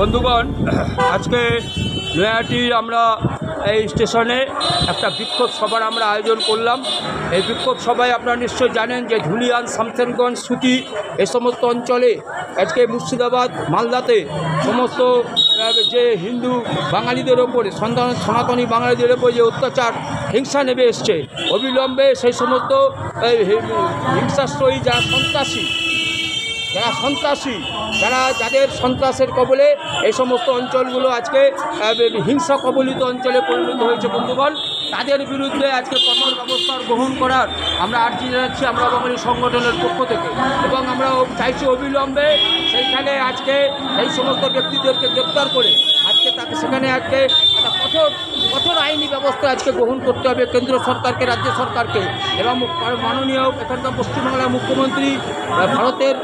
বন্ধুগণ, আজকে নয়াটির আমরা এই স্টেশনে একটা বিক্ষোভ সভার আমরা আয়োজন করলাম। এই বিক্ষোভ সভায় আপনারা নিশ্চয়ই জানেন যে ধুলিয়ান, শামসেরগঞ্জ, সুতি এই সমস্ত অঞ্চলে আজকে মুর্শিদাবাদ, মালদাতে সমস্ত যে হিন্দু বাঙালিদের ওপরে সনাতনী বাঙালিদের ওপর যে অত্যাচার হিংসা নেমে এসছে, অবিলম্বে সেই সমস্ত হিংসাশ্রয়ী যাদের সন্ত্রাসের কবলে এই সমস্ত অঞ্চলগুলো আজকে হিংসা কবলিত অঞ্চলে পরিণত হয়েছে বন্ধুগণ, তাদের বিরুদ্ধে আজকে কঠোর ব্যবস্থা গ্রহণ করার আমরা আর্জি জানাচ্ছি আমরা বাঙালি সংগঠনের পক্ষ থেকে। এবং আমরা চাইছি অবিলম্বে সেইখানে আজকে এই সমস্ত ব্যক্তিদেরকে গ্রেপ্তার করে সেখানে আজকে একটা কঠোর আইনি ব্যবস্থা আজকে গ্রহণ করতে হবে কেন্দ্র সরকারকে, রাজ্য সরকারকে এবং মাননীয় এখানকার পশ্চিমবাংলার মুখ্যমন্ত্রী, ভারতের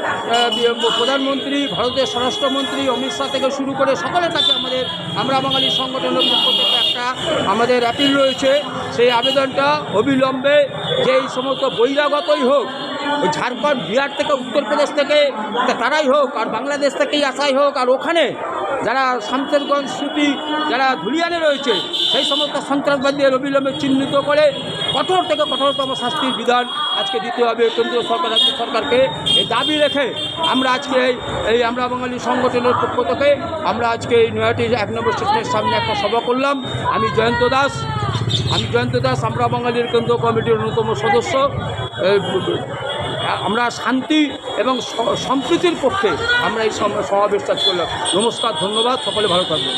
প্রধানমন্ত্রী, ভারতের স্বরাষ্ট্রমন্ত্রী অমিত শাহ থেকে শুরু করে সকলের কাছে আমরা বাঙালি সংগঠনের পক্ষ থেকে একটা আমাদের অ্যাপিল রয়েছে। সেই আবেদনটা অবিলম্বে যে এই সমস্ত বহিরাগতই হোক, ওই ঝাড়খণ্ড, বিহার থেকে, উত্তরপ্রদেশ থেকে তারাই হোক, আর বাংলাদেশ থেকেই আসাই হোক, আর ওখানে যারা শামসেরগঞ্জ, সুতি, যারা ধুলিয়ানে রয়েছে সেই সমস্ত সন্ত্রাসবাদীদের অবিলম্বে চিহ্নিত করে কঠোর থেকে কঠোরতম শাস্তির বিধান আজকে দিতে হবে কেন্দ্রীয় সরকার, রাজ্য সরকারকে। এই দাবি রেখে আমরা আজকে এই আমরা বাঙালি সংগঠনের পক্ষ থেকে আমরা আজকে এই নয়াটি 1 নম্বর স্টেশনের সামনে একটা সভা করলাম। আমি জয়ন্ত দাস আমরা বাঙালির কেন্দ্র কমিটির অন্যতম সদস্য। আমরা শান্তি এবং সম্প্রীতির পক্ষে আমরা এই সমাবেশটা করলাম। নমস্কার, ধন্যবাদ, সকলে ভালো থাকবেন।